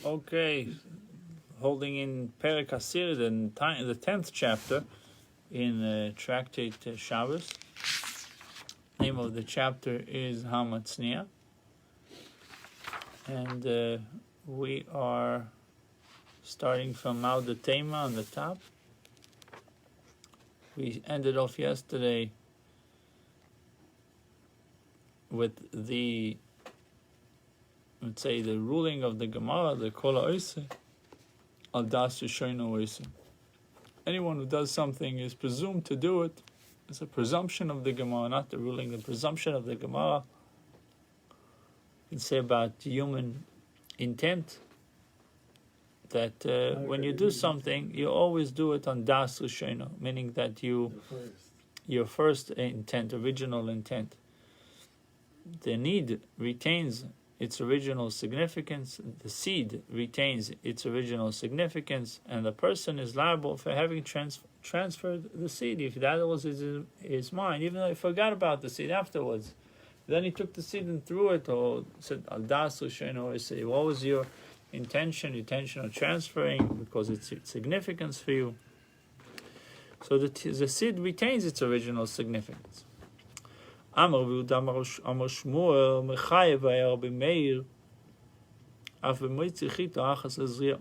Okay, holding in Perek Asir, the 10th chapter in Tractate Shabbos. Name of the chapter is Hamatznia, and we are starting from Mauda Tema on the top. We ended off yesterday with the, let's say, the ruling of the Gemara, the Kol Ha'oseh, Al Das Yishono Oseh. Anyone who does something is presumed to do it. It's a presumption of the Gemara, not the ruling, the presumption of the Gemara. You can say about human intent that when you do something, you always do it on Das Yishono, meaning that your first intent, original intent. The need retains its original significance, the seed retains its original significance, and the person is liable for having transferred the seed. If that was his mind, even though he forgot about the seed afterwards, then he took the seed and threw it, or said, Al Das Yishono Oseh, what was your intention of transferring, because it's significance for you. So the seed retains its original significance. Amar Shmuel Mechayev Rabbi Meir af b'moitzi chita achas ezriya,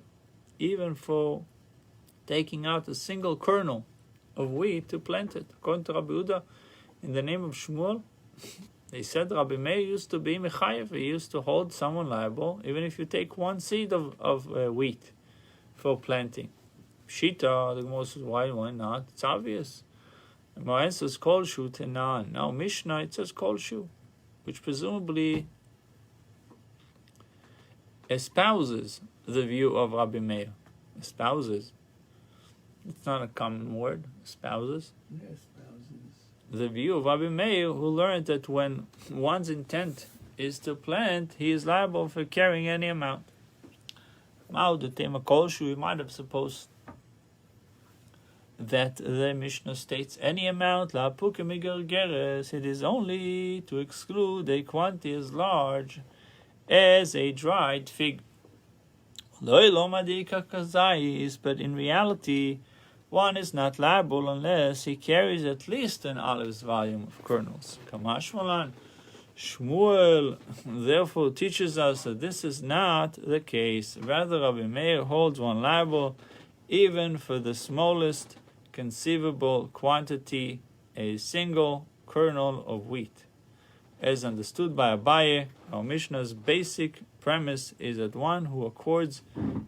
even for taking out a single kernel of wheat to plant it. According to Rabbi Yehuda, in the name of Shmuel, they said Rabbi Meir used to be Mechayev. He used to hold someone liable, even if you take one seed of wheat for planting. Shita, the Gemara says, why not? It's obvious. Moed says kol shu tenan. Now Mishnah, it says kol shu, which presumably espouses the view of Rabbi Meir. Espouses. It's not a common word. Espouses. Yeah, espouses. The view of Rabbi Meir, who learned that when one's intent is to plant, he is liable for carrying any amount. Now the tema kol shu, we might have supposed that the Mishnah states any amount, la puke migergeres, it is only to exclude a quantity as large as a dried fig. But in reality, one is not liable unless he carries at least an olive's volume of kernels. Kamashmalan, Shmuel therefore teaches us that this is not the case. Rather, Rabbi Meir holds one liable even for the smallest conceivable quantity, a single kernel of wheat. As understood by Abaye, our Mishnah's basic premise is that one who accords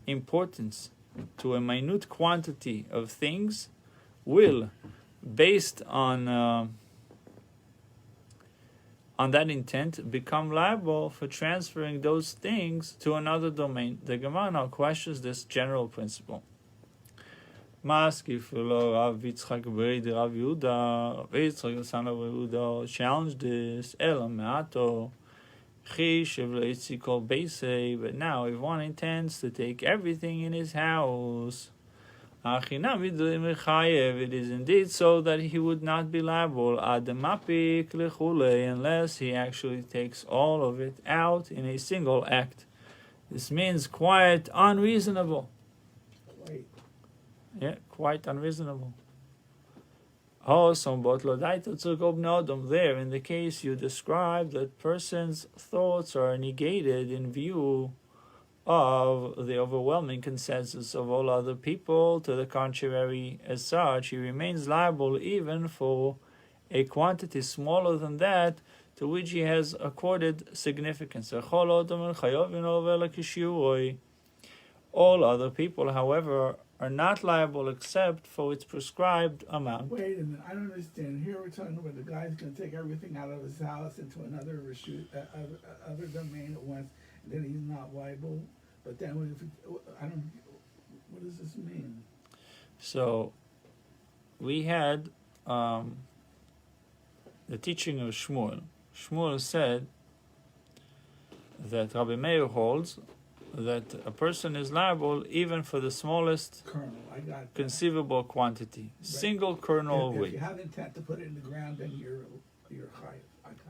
importance to a minute quantity of things will, based on that intent, become liable for transferring those things to another domain. The Gemara now questions this general principle. Maskif Rav Yitzchak Bered Rav Yehuda, Rav Yitzchak son of Yehuda challenged this Elam Me'ato Chishev Leitzi Kol Beisei. But now, if one intends to take everything in his house, it is indeed so that he would not be liable Adamapik Lechule, unless he actually takes all of it out in a single act. This means quite unreasonable. Yeah, quite unreasonable. There, in the case you described, that person's thoughts are negated in view of the overwhelming consensus of all other people. To the contrary, as such, he remains liable even for a quantity smaller than that to which he has accorded significance. All other people, however, are not liable except for its prescribed amount. Wait a minute, I don't understand. Here we're talking about the guy's going to take everything out of his house into another other domain at once, and then he's not liable. But then, what does this mean? So, we had the teaching of Shmuel. Shmuel said that Rabbi Meir holds that a person is liable even for the smallest conceivable quantity, right. Single kernel of wheat. If you have intent to put it in the ground, then you're chayav.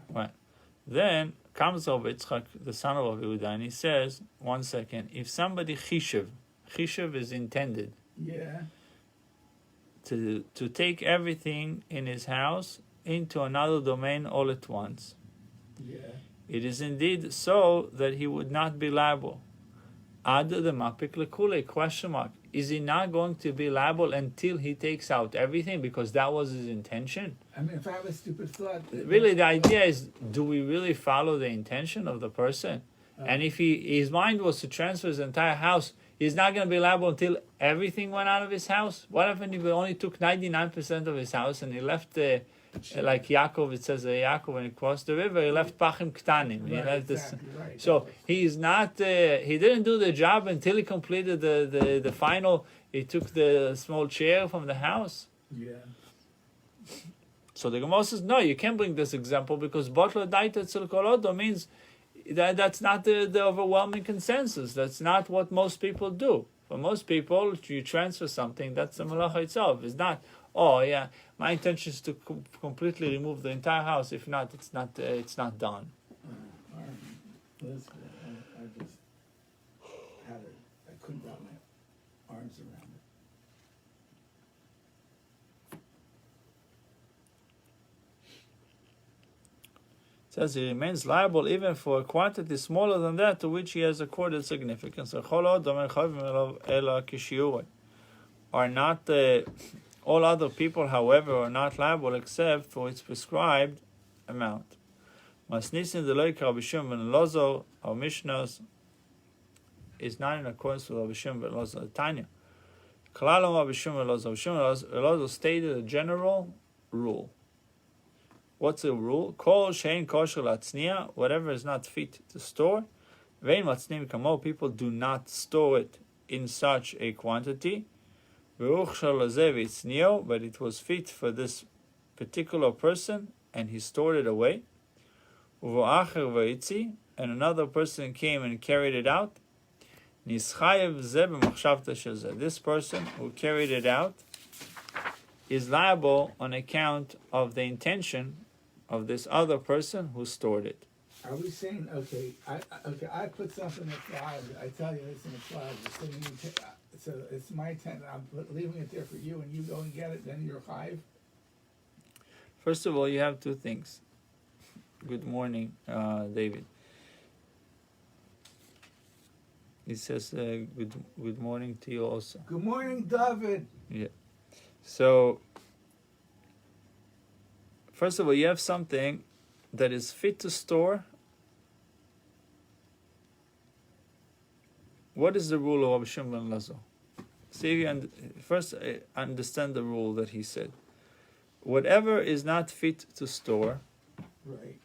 Right. Then comes Rav Yitzchak, the son of Rav Yehuda, and he says, 1 second, if somebody chishev is intended to take everything in his house into another domain all at once. It is indeed so that he would not be liable. Ad the mapik lekule, question mark. Is he not going to be liable until he takes out everything because that was his intention? I mean, if I have a stupid thought... Really, the idea is, do we really follow the intention of the person? And if his mind was to transfer his entire house, he's not going to be liable until everything went out of his house? What happened if he only took 99% of his house and he left, like Yaakov, it says Yaakov, when he crossed the river, he left Pachim Ktanim. He left this. Right. So he's not, he didn't do the job until he completed the final, he took the small chair from the house. So the Gemara says, no, you can't bring this example because Botla Daita Tzil Kolodo means that's not the overwhelming consensus. That's not what most people do. For most people, you transfer something, that's the malacha itself. It's not, oh yeah, my intention is to completely remove the entire house. If not, it's not done. Listen, I just had it. I couldn't wrap my arms around it. It says he remains liable even for a quantity smaller than that to which he has accorded significance. Are not all other people, however, are not liable except for its prescribed amount. Masnisin the Loik Rabbi Shimon ben Elazar, our Mishnahs, is not in accordance with Rabbi Shimon ben Elazar. Tanya. Kalalom Rabbi Shimon ben Elazar. Rabbi Shimon ben Elazar stated a general rule. What's the rule? Kol shein kosher latznia, whatever is not fit to store. Vein matznim kamo, people do not store it in such a quantity. But it was fit for this particular person, and he stored it away. And another person came and carried it out. This person who carried it out is liable on account of the intention of this other person who stored it. Are we saying, I put something in the closet, I tell you it's in the closet, so it's my tent, I'm leaving it there for you, and you go and get it, then you're hive? First of all, you have two things. Good morning, David. He says good morning to you also. Good morning, David. Yeah. So, first of all, you have something that is fit to store. What is the rule of Rabbi Shimon ben Elazar? See, first understand the rule that he said. Whatever is not fit to store, right,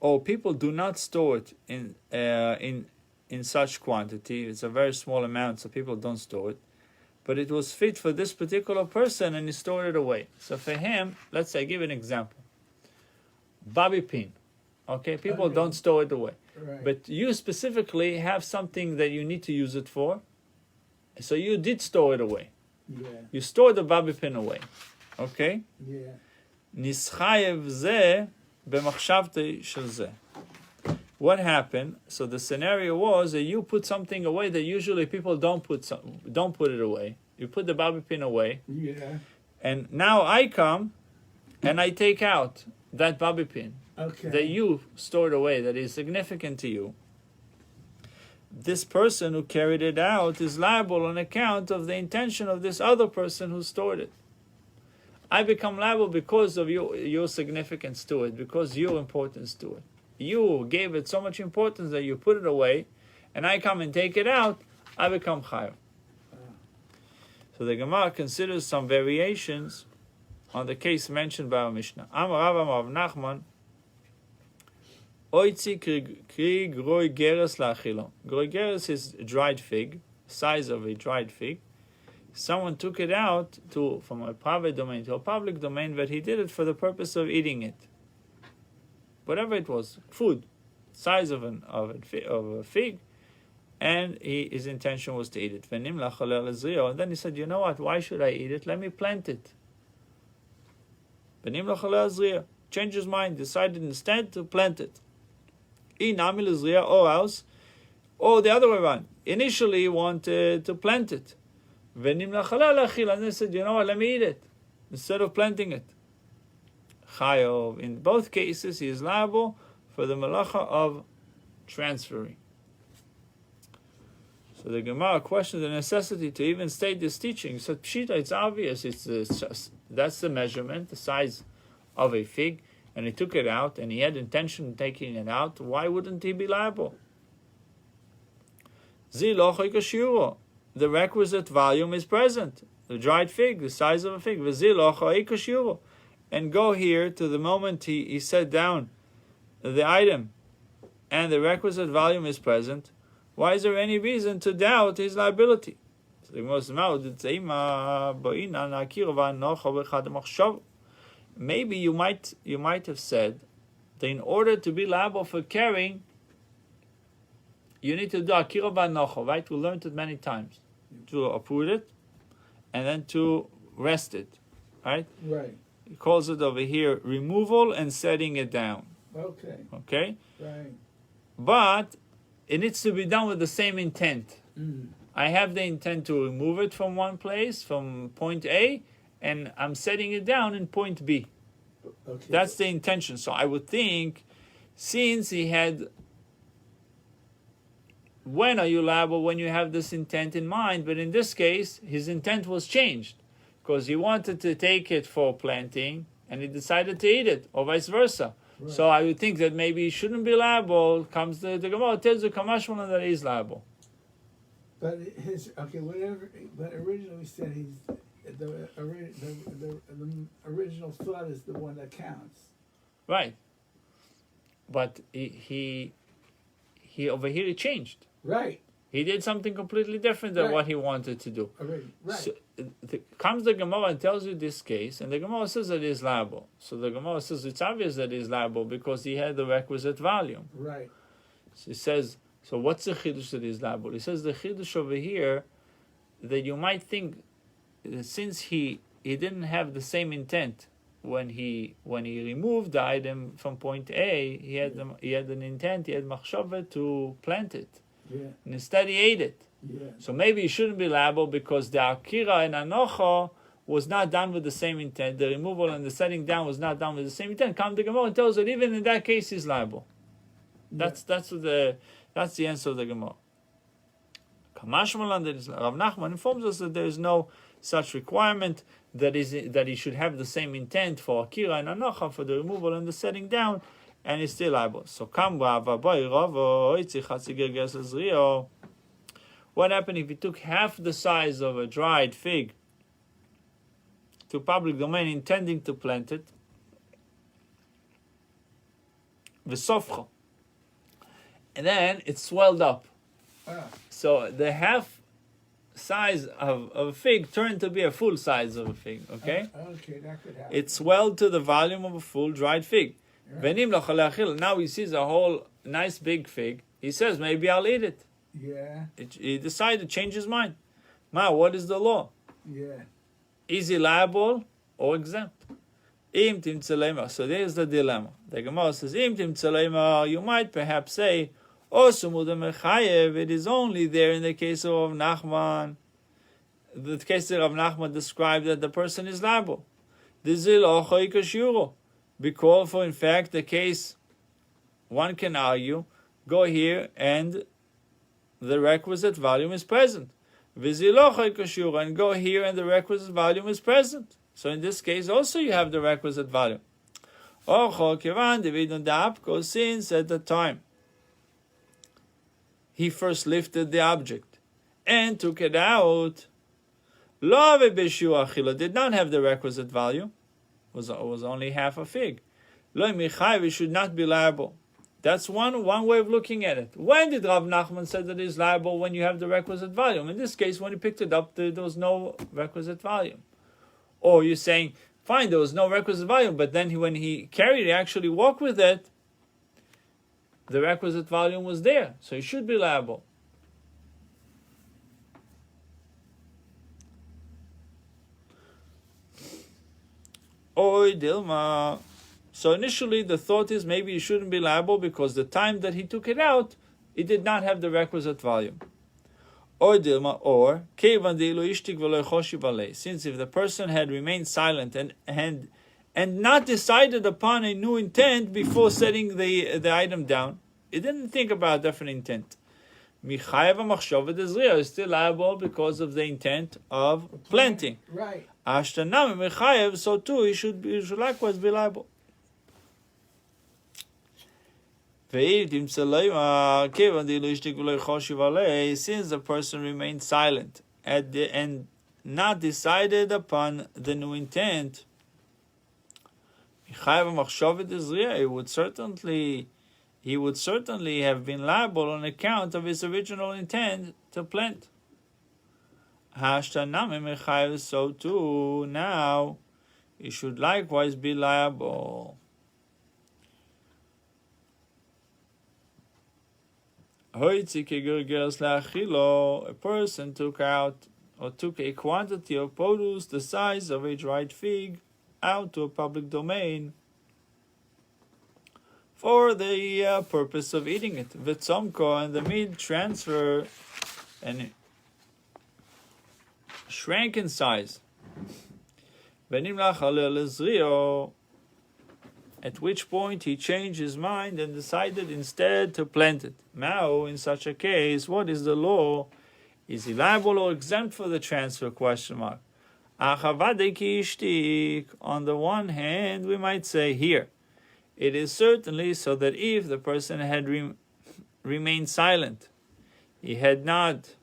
or people do not store it in such quantity. It's a very small amount, so people don't store it. But it was fit for this particular person, and he stored it away. So for him, let's say, give an example. Bobby pin. Okay, people don't store it away. Right. But you specifically have something that you need to use it for. So you did store it away. Yeah. You stored the bobby pin away. Okay? Yeah. Nischayev zeh b'machshavtei shel zeh. What happened? So the scenario was that you put something away that usually people don't put it away. You put the bobby pin away. Yeah. And now I come and I take out that bobby pin that you stored away, that is significant to you. This person who carried it out is liable on account of the intention of this other person who stored it. I become liable because of your significance to it, because your importance to it. You gave it so much importance that you put it away, and I come and take it out, I become chayav. So the Gemara considers some variations on the case mentioned by our Mishnah. Amar Rav Nachman, Oitzi kri groi geres la'achilo. Groi geres is dried fig, size of a dried fig. Someone took it out from a private domain to a public domain, but he did it for the purpose of eating it. Whatever it was, food, size of a fig, and his intention was to eat it. And then he said, you know what, why should I eat it? Let me plant it. Changed his mind, decided instead to plant it. Or else, or the other way around. Initially, he wanted to plant it. And they said, you know what, let me eat it instead of planting it. Chayov. In both cases, he is liable for the malacha of transferring. So the Gemara questions the necessity to even state this teaching. He said, Pshita, it's obvious. It's just, that's the measurement, the size of a fig, and he took it out, and he had intention of taking it out. Why wouldn't he be liable? The requisite volume is present. The dried fig, the size of a fig. And go here to the moment he set down the item, and the requisite volume is present. Why is there any reason to doubt his liability? So the Gemara says, maybe you might have said that in order to be liable for carrying, you need to do akira v'anocha, right? We learned it many times. To uproot it and then to rest it, right? Right. He calls it over here removal and setting it down. Okay. Okay? Right. But it needs to be done with the same intent. Mm. I have the intent to remove it from one place, from point A, and I'm setting it down in point B. Okay. That's the intention. So I would think, since he had... When are you liable? When you have this intent in mind. But in this case, his intent was changed. Because he wanted to take it for planting, and he decided to eat it, or vice versa. Right. So I would think that maybe he shouldn't be liable. Comes the Gemara tells the Kamashman that he is liable. But whatever. But originally said the original thought is the one that counts. Right. But he over here he changed. Right. He did something completely different than what he wanted to do. Already. Right. So, comes the Gemara and tells you this case, and the Gemara says that he is liable. So the Gemara says it's obvious that he is liable because he had the requisite volume. Right. So he says, so what's the chidush that he is liable? He says the chidush over here that you might think that since he didn't have the same intent when he removed the item from point A, he had an intent, he had machshava to plant it. Yeah. And instead he ate it. Yeah. So maybe he shouldn't be liable because the akira and anocha was not done with the same intent. The removal and the setting down was not done with the same intent. Come to Gemara and tells that even in that case he's liable. Yeah. That's the answer of the Gemara. Kamashmalan, Rav Nachman informs us that there is no such requirement that he should have the same intent for akira and anocha for the removal and the setting down, and he's still liable. So what happened if he took half the size of a dried fig to public domain intending to plant it? V'sofcha. And then it swelled up. So the half size of a fig turned to be a full size of a fig, okay? Okay, that could happen. It swelled to the volume of a full dried fig. Right. Now he sees a whole nice big fig. He says, maybe I'll eat it. Yeah. He decided to change his mind. What is the law? Yeah. Is he liable or exempt? Im timtzelema. So there's the dilemma. The Gemara says, Im timtzelema, you might perhaps say, it is only there in the case of Nachman. The case of Nachman described that the person is liable. Because, for in fact, the case, one can argue, go here and the requisite volume is present. And go here and the requisite volume is present. So in this case also you have the requisite volume. Since at the time he first lifted the object and took it out, did not have the requisite volume, was only half a fig. We should not be liable. That's one way of looking at it. When did Rav Nachman say that he's liable? When you have the requisite volume. In this case, when he picked it up, there was no requisite volume. Or you're saying, fine, there was no requisite volume, but then when he carried it, actually walked with it, the requisite volume was there. So he should be liable. Oy Dilma. So initially the thought is maybe he shouldn't be liable because the time that he took it out, it did not have the requisite volume. Or since if the person had remained silent and not decided upon a new intent before setting the item down, he didn't think about a different intent. Is still liable because of the intent of planting. Right. So too he should likewise be liable. Since the person remained silent and not decided upon the new intent, he would certainly have been liable on account of his original intent to plant. So too now he should likewise be liable. A person took a quantity of produce the size of a dried fig out to a public domain for the purpose of eating it. Vitzomko, and the meat transfer and shrank in size. At which point he changed his mind and decided instead to plant it. Now, in such a case, what is the law? Is he liable or exempt for the transfer? On the one hand, we might say here, it is certainly so that if the person had remained silent, he had not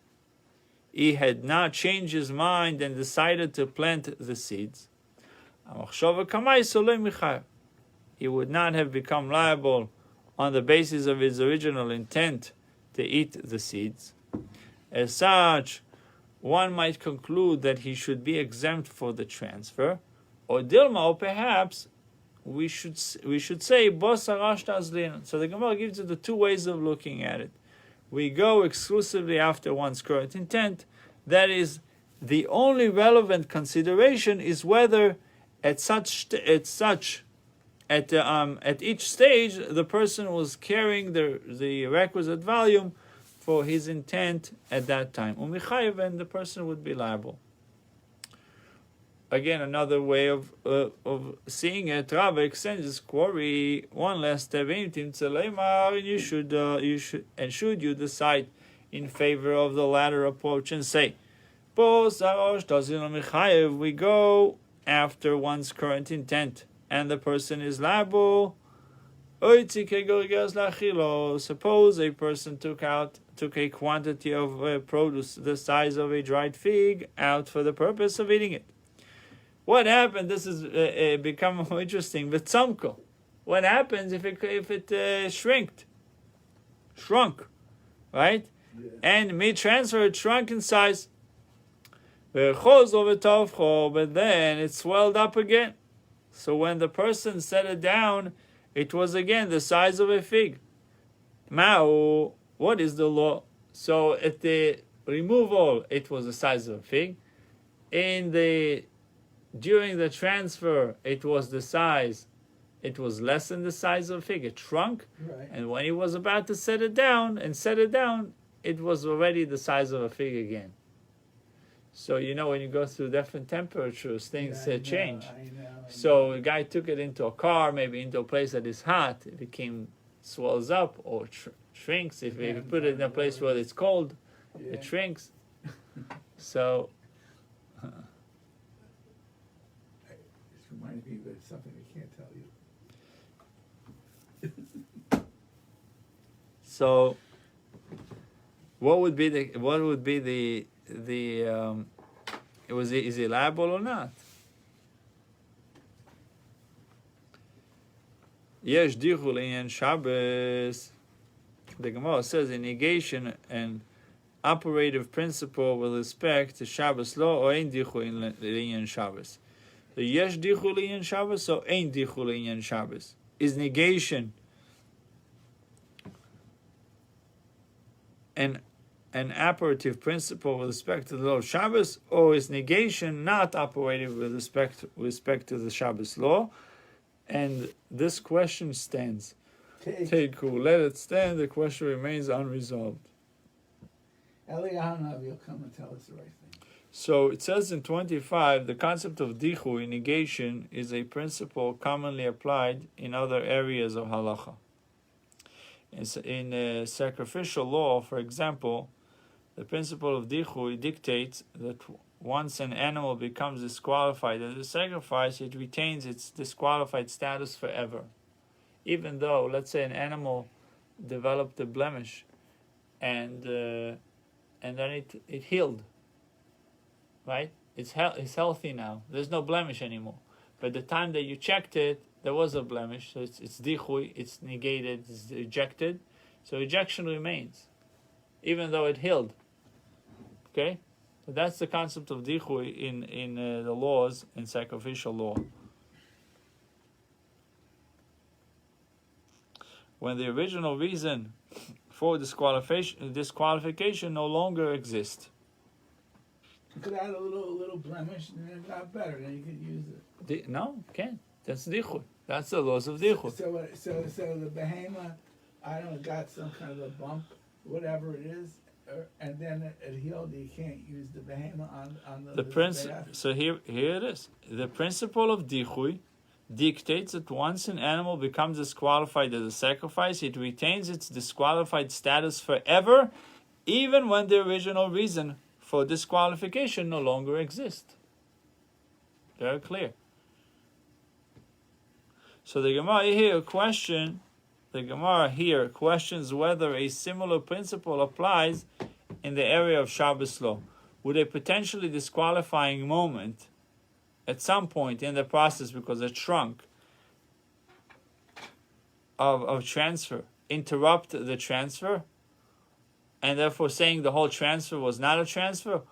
changed his mind and decided to plant the seeds, he would not have become liable on the basis of his original intent to eat the seeds. As such, one might conclude that he should be exempt for the transfer, or Dilma, or perhaps we should say Bosarash Tazlin. So the Gemara gives you the two ways of looking at it. We go exclusively after one's current intent. That is, the only relevant consideration is whether at each stage the person was carrying the requisite volume for his intent at that time. Umichayev, and the person would be liable. Again, another way of seeing it. Rabbi extends his query one last step. And should you decide in favor of the latter approach and say, we go after one's current intent, and the person is liable. Suppose a person took a quantity of produce the size of a dried fig out for the purpose of eating it. What happened? This is become more interesting. V'tzamko. What happens if it shrunk, right? Yeah. And meat transfer, it shrunk in size. But then it swelled up again. So when the person set it down, it was again the size of a fig. Ma'u, what is the law? So at the removal, it was the size of a fig. During the transfer, it was less than the size of a fig. It shrunk. Right. And when he was about to set it down, it was already the size of a fig again. So, when you go through different temperatures, things change. I know. So a guy took it into a car, maybe into a place that is hot, it swells up or shrinks. If you put it in a place where it's cold, it shrinks. So... This reminds me of something I can't tell you. So, what would be the is he liable or not? Yesh dichul in Shabbos. The Gemara says in negation and operative principle with respect to Shabbos law, or ein dichul in Shabbos. So yesh dichul in Shabbos, so ein dichul in Shabbos. Is negation an operative principle with respect to the law of Shabbos, or is negation not operative with respect to the Shabbos law? And this question stands. Take Teiku, let it stand, the question remains unresolved. Eliyahu Hanavi will come and tell us the right thing. So it says in 25, the concept of dichui, negation, is a principle commonly applied in other areas of halacha. In sacrificial law, for example, the principle of dichui dictates that once an animal becomes disqualified as a sacrifice, it retains its disqualified status forever. Even though, let's say, an animal developed a blemish and then it healed, right? It's healthy now. There's no blemish anymore. But the time that you checked it, there was a blemish. So it's dichui, it's negated, it's ejected. So ejection remains, even though it healed. Okay? So that's the concept of dichui in the laws, in sacrificial law. When the original reason for disqualification no longer exists. You could add a little blemish and then it got better, then you could use it. No, can't. That's dichui. That's the laws of dichui. So the behemoth, I don't know, got some kind of a bump, whatever it is, and then it healed. You can't use the behemoth on the principle. So here it is. The principle of dichui dictates that once an animal becomes disqualified as a sacrifice, it retains its disqualified status forever, even when the original reason for disqualification no longer exists. Very clear. So the Gemara here questions whether a similar principle applies in the area of Shabbos law. Would a potentially disqualifying moment at some point in the process, because it shrunk, of transfer, interrupt the transfer, and therefore saying the whole transfer was not a transfer?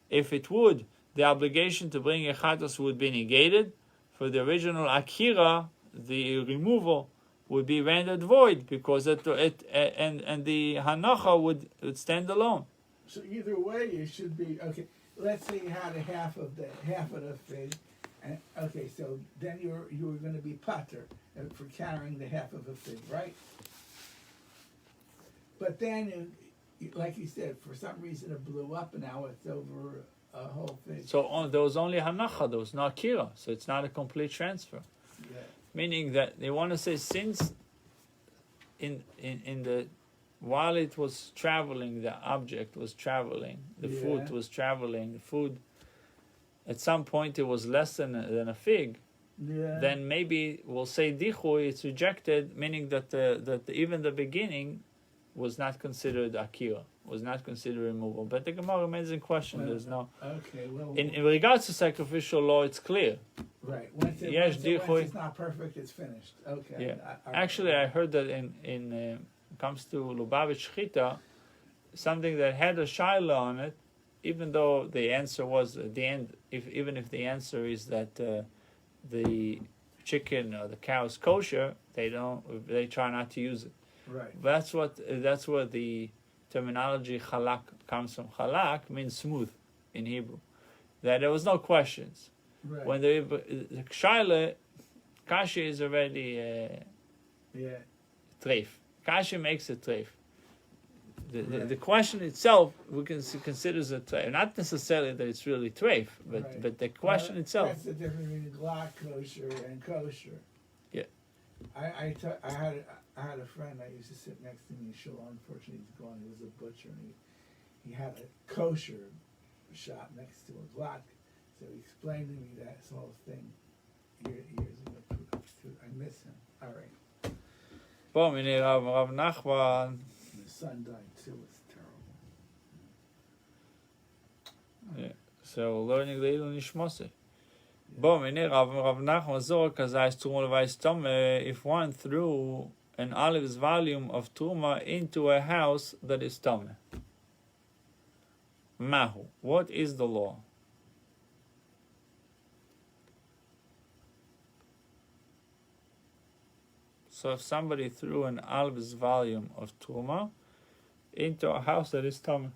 If it would, the obligation to bring a chatos would be negated. For the original akira, the removal would be rendered void, because and the hanacha would stand alone. So either way, it should be okay. Let's say you had half of the fig, and okay, so then you were going to be pater for carrying the half of a fig, right? But then, like you said, for some reason it blew up, and now it's over a whole fig. So there was only hanacha, there was no akira, so it's not a complete transfer. Yeah. Meaning that they want to say, since while it was traveling, the object was traveling, the food was traveling, the food, at some point it was less than a fig, then maybe we'll say dichui, it's rejected, meaning that even the beginning was not considered akira, was not considered removal. But the Gemara remains in question. There's no... Okay, well... In regards to sacrificial law, it's clear. Right. Once it's not perfect, it's finished. Okay. Yeah. Actually, I heard that in comes to Lubavitch Chita, something that had a shaila on it, even though the answer was at the end, even if the answer is that the chicken or the cow is kosher, they try not to use it. Right. That's where the terminology halak comes from. Halak means smooth in Hebrew. That there was no questions. Right. When the shaila, kashi is already treif. Kashi makes a treif. The question itself we can consider as a treif. Not necessarily that it's really treif, but the question itself. That's the difference between glot kosher and kosher. Yeah. I had a friend that used to sit next to me in shul. Unfortunately, he's gone. He was a butcher, and he had a kosher shop next to a glot. So he explained to me that whole thing years ago. I miss him. All right. Rav Nachman. His son died too. It's terrible. Yeah. So learning the Ilun Nishmose. Rav Nachman Zor Kazais Truma Levais Tome. If one threw an olive's volume of Truma into a house that is Tome. Mahu. What is the law? So if somebody threw an olive's volume of Truma into a house that is Tame.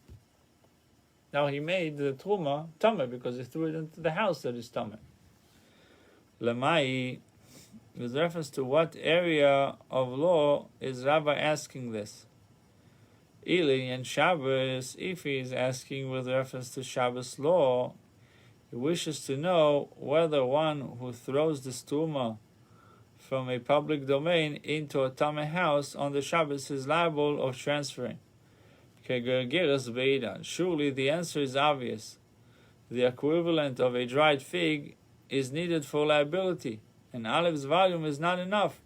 Now he made the Truma Tame because he threw it into the house that is Tame. Lemai, with reference to what area of law is Rabbi asking this? Ili and Shabbos, if he is asking with reference to Shabbos law, he wishes to know whether one who throws the stuma from a public domain into a tameh house on the Shabbos is liable of transferring. Surely the answer is obvious. The equivalent of a dried fig is needed for liability, and olive's volume is not enough.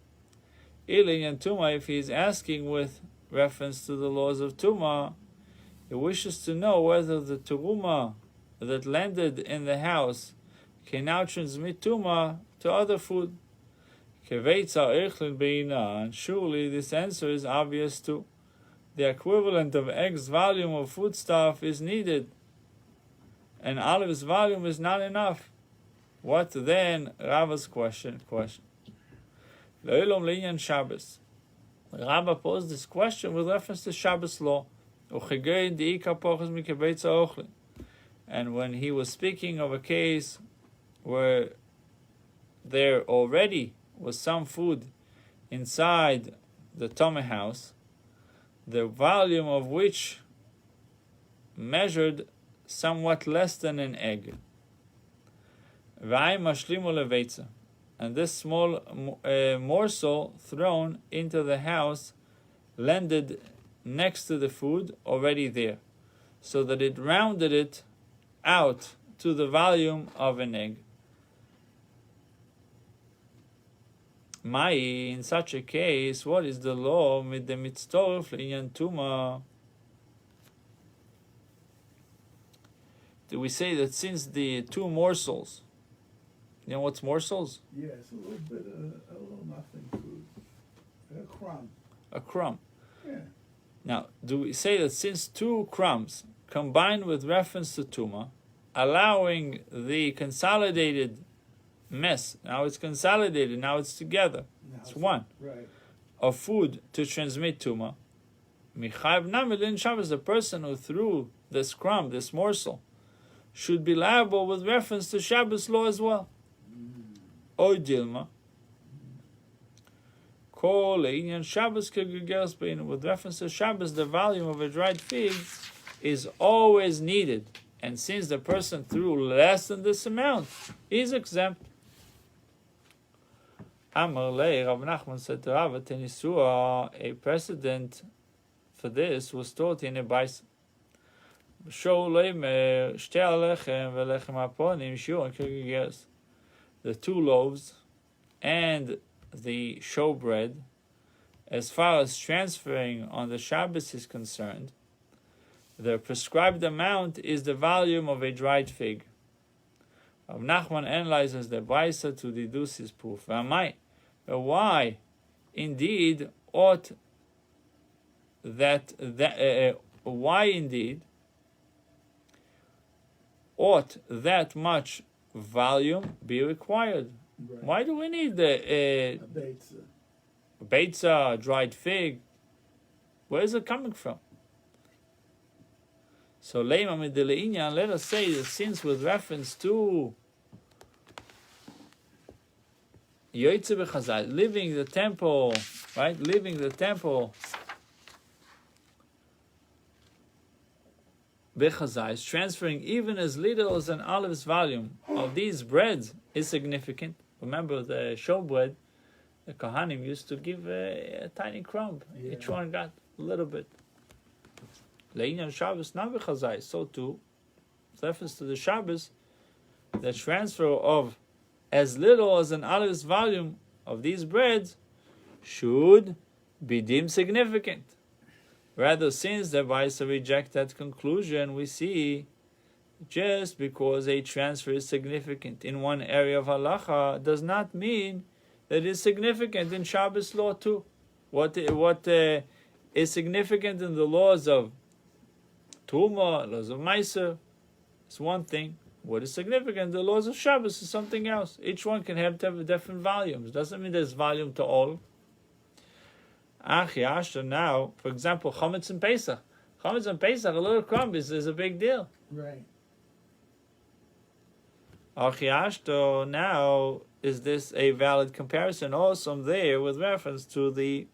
Ili and Tuma, if he is asking with reference to the laws of Tuma, he wishes to know whether the Turuma that landed in the house can now transmit Tuma to other food. And surely this answer is obvious too. The equivalent of X volume of foodstuff is needed, and olive's volume is not enough. What then? Rava's question. Le'ilom Shabbos. Rabbi posed this question with reference to Shabbos law. And when he was speaking of a case where there already was some food inside the Tomeh house, the volume of which measured somewhat less than an egg. And this small morsel thrown into the house landed next to the food already there, so that it rounded it out to the volume of an egg. Mai, in such a case, what is the law with the mitzvah l'inyan tuma? Do we say that since the two morsels, you know what's morsels? Yes, a little nothing food, a crumb. A crumb. Yeah. Now, do we say that since two crumbs combined with reference to tuma, allowing the consolidated mess, now it's consolidated, now it's together, it's one, right, of food to transmit tuma, Michayv Namilin Shabbos, the person who threw this crumb, this morsel, should be liable with reference to Shabbos law as well. Oy Dilma. Kol Inyan Shabbos Kegegeres Bein. With reference to Shabbos, the volume of a dried fig is always needed. And since the person threw less than this amount, he is exempt. Amar Lei, Rav Nachman said to Rav Tenisua, a precedent for this was taught in a bais. The two loaves and the showbread, as far as transferring on the Shabbos is concerned, the prescribed amount is the volume of a dried fig. Rav Nachman analyzes the Baisa to deduce his proof. Why, indeed, ought that much volume be required? right. Why do we need A beitza, dried fig? Where is it coming from? So leima midele'inya, let us say that since with reference to Yoitze b'chazai, leaving the temple, right? Leaving the temple b'chazai is transferring even as little as an olive's volume of these breads is significant. Remember the showbread, the Kohanim used to give a tiny crumb. Yeah. Each one got a little bit. Le'inyan Shabbos not b'chazai. So too, with reference to the Shabbos, the transfer of as little as an olive's volume of these breads should be deemed significant. Rather, since the Baisa reject that conclusion, we see just because a transfer is significant in one area of halacha does not mean that it is significant in Shabbos law too. What is significant in the laws of Tuma, laws of Meiser, is one thing. What is significant? The laws of Shabbos is something else. Each one can have different volumes. Doesn't mean there's volume to all. Now, for example, chametz and Pesach. Chametz and Pesach, a little crumb is a big deal. right. Achiashto, now is this a valid comparison also there with reference to the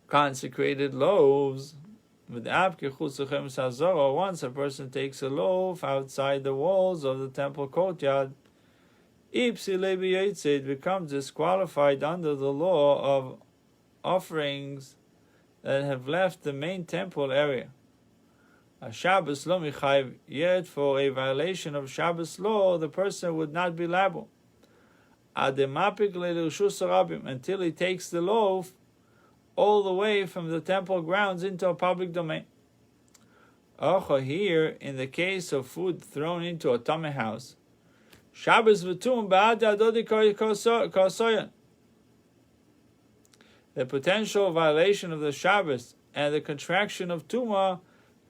consecrated loaves? With once a person takes a loaf outside the walls of the temple courtyard, it becomes disqualified under the law of offerings that have left the main temple area. A Shabbos lo michayv, yet for a violation of Shabbos law, the person would not be liable. Until he takes the loaf all the way from the temple grounds into a public domain. Here, in the case of food thrown into a tameh house, Shabbos v'tum ba'ad adodi kasoyan. The potential violation of the Shabbos and the contraction of Tumah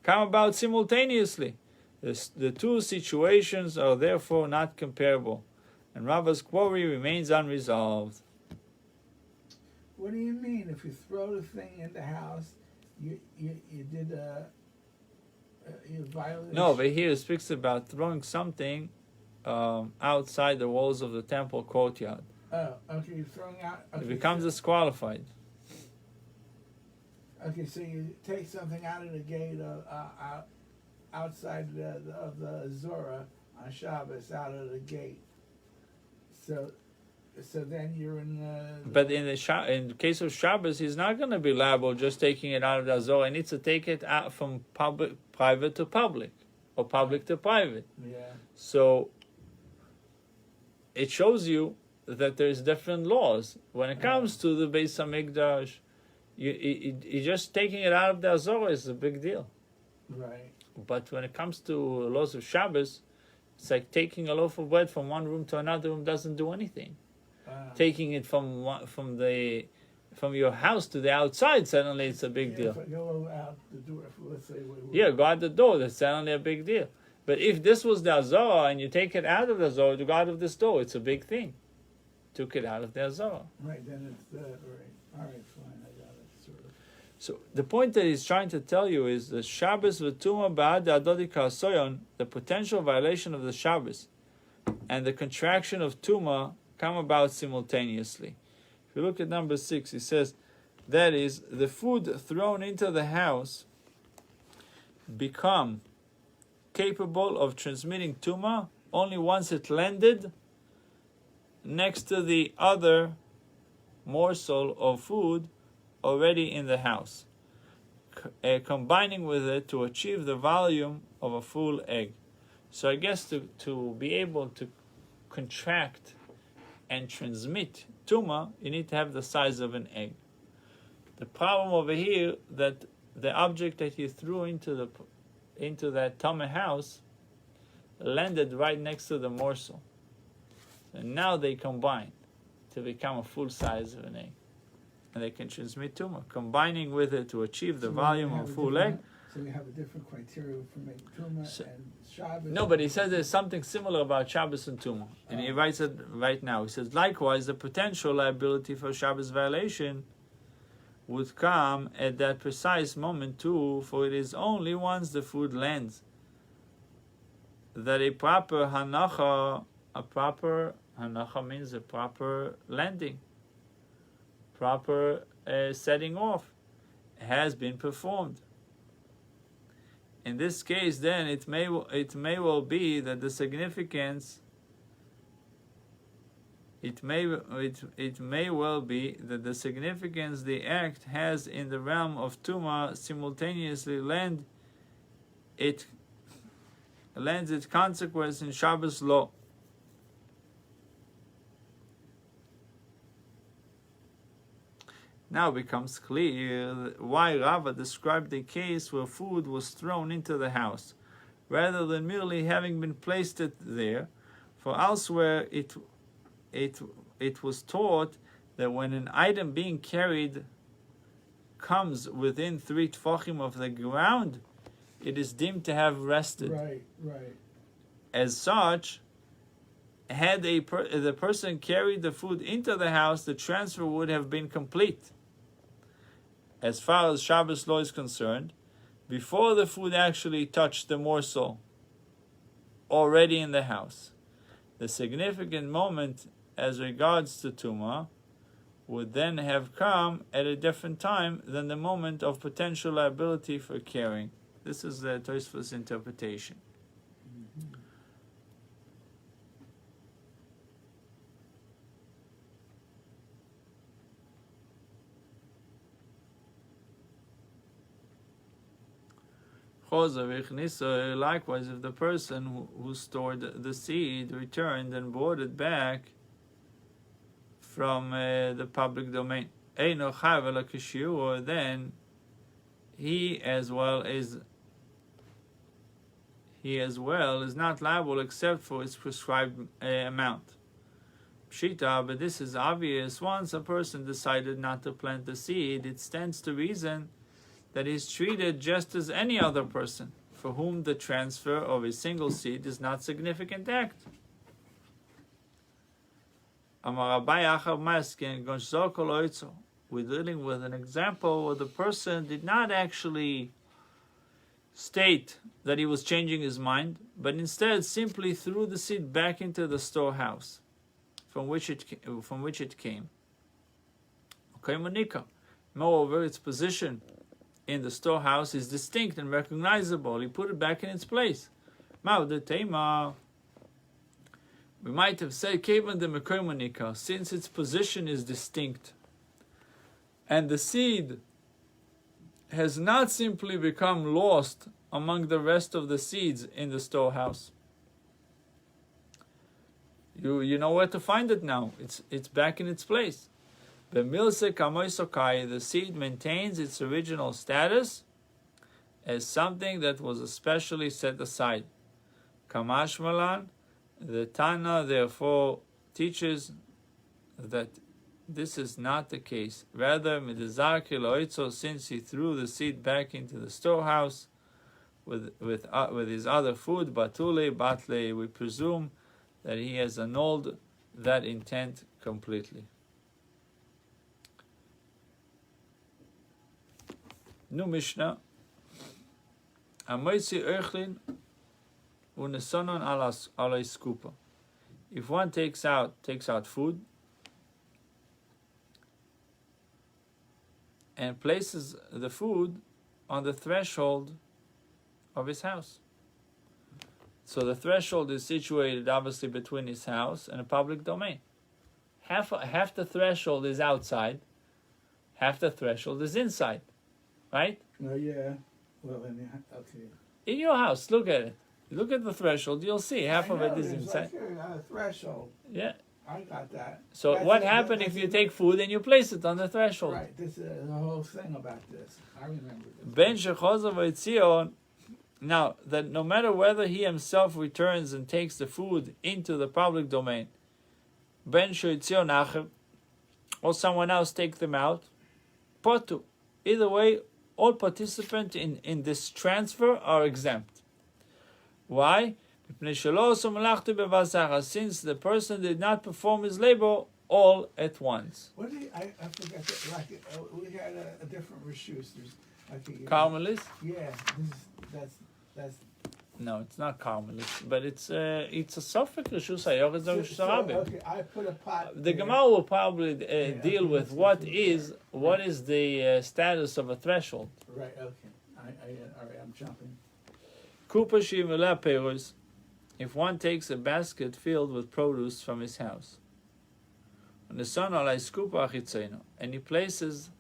come about simultaneously. The two situations are therefore not comparable, and Rava's query remains unresolved. What do you mean? If you throw the thing in the house, you did you violated? No, but here it speaks about throwing something outside the walls of the temple courtyard. Oh, okay. You're throwing out. Okay, It becomes disqualified. Okay, so you take something out of the gate outside of the Zora on Shabbos, out of the gate. So then you're in the. But in the case of Shabbos, he's not going to be liable just taking it out of the Zora. He needs to take it out from private to public, or public to private. Yeah. So it shows you that there's different laws when it comes to the Beis Hamikdash. You just taking it out of the Azor is a big deal. Right. But when it comes to laws of Shabbos, it's like taking a loaf of bread from one room to another room doesn't do anything. Taking it from your house to the outside, suddenly it's a big deal. If I go out the door, let's say. Go out the door, that's suddenly a big deal. But if this was the Azor and you take it out of the Azor, you go out of this door, it's a big thing. Took it out of the Azor. Right, then it's that, right. All right, fine, I got it, sort of. So the point that he's trying to tell you is the Shabbos v'tuma ba'ad adodi kasoyon, the potential violation of the Shabbos and the contraction of Tuma come about simultaneously. If you look at number 6, he says, that is, the food thrown into the house become capable of transmitting Tuma only once it landed next to the other morsel of food already in the house, combining with it to achieve the volume of a full egg. So I guess to be able to contract and transmit Tuma, you need to have the size of an egg. The problem over here, that the object that you threw into that tameh house landed right next to the morsel. And now they combine to become a full size of an egg. And they can transmit Tumah, combining with it to achieve the volume of a full egg. So we have a different criteria for making Tumah and Shabbos. No, but he says there's something similar about Shabbos and Tumah. And he writes it right now. He says, likewise, the potential liability for Shabbos violation would come at that precise moment too, for it is only once the food lands that a proper hanacha means a proper landing, proper setting off, has been performed. In this case, then, it may well be that the significance. It may well be that the significance the act has in the realm of Tumah simultaneously lends its consequence in Shabbos law. Now becomes clear why Rava described a case where food was thrown into the house, rather than merely having been placed there. For elsewhere it was taught that when an item being carried comes within 3 tefachim of the ground, it is deemed to have rested. Right. As such, had the person carried the food into the house, the transfer would have been complete. As far as Shabbos law is concerned, before the food actually touched the morsel already in the house. The significant moment as regards to Tuma would then have come at a different time than the moment of potential liability for carrying. This is the Tosfos interpretation. Likewise, if the person who stored the seed returned and brought it back from the public domain, then he as well is not liable except for its prescribed amount. Pshita, but this is obvious. Once a person decided not to plant the seed, it stands to reason that he is treated just as any other person for whom the transfer of a single seed is not significant act. We're dealing with an example where the person did not actually state that he was changing his mind, but instead simply threw the seed back into the storehouse from which it came. Okay, Monica. Moreover, its position in the storehouse is distinct and recognizable. He put it back in its place. We might have said, since its position is distinct, and the seed has not simply become lost among the rest of the seeds in the storehouse. You know where to find it now. It's back in its place. The seed maintains its original status as something that was especially set aside. Kamashmalan, the Tana therefore teaches that this is not the case. Rather, since he threw the seed back into the storehouse with his other food, batle, we presume that he has annulled that intent completely. New Mishnah. If one takes out food and places the food on the threshold of his house. So the threshold is situated obviously between his house and a public domain. Half the threshold is outside, half the threshold is inside. Right? No, yeah. Well, okay. In your house, look at it. Look at the threshold. You'll see half of it is inside. Like a threshold. Yeah. I got that. So what happens if you take food and you place it on the threshold? Right. This is the whole thing about this. I remember this. Ben shechozav v'tzion. Now, that no matter whether he himself returns and takes the food into the public domain, ben sheitzion acher, or someone else take them out, potu. Either way, all participants in this transfer are exempt. Why? Since the person did not perform his labor all at once. What did I forgot that, like, we had a different reshus. Carmelis? Yeah, that's. No, it's not Carmelis, but it's a suffix reshus hayochid reshus harabim. Okay, I put a pot. The Gemara will probably deal with what is the status of a threshold. Right. Okay. All right. I'm jumping. Kupa shivela perus. If one takes a basket filled with produce from his house, and he places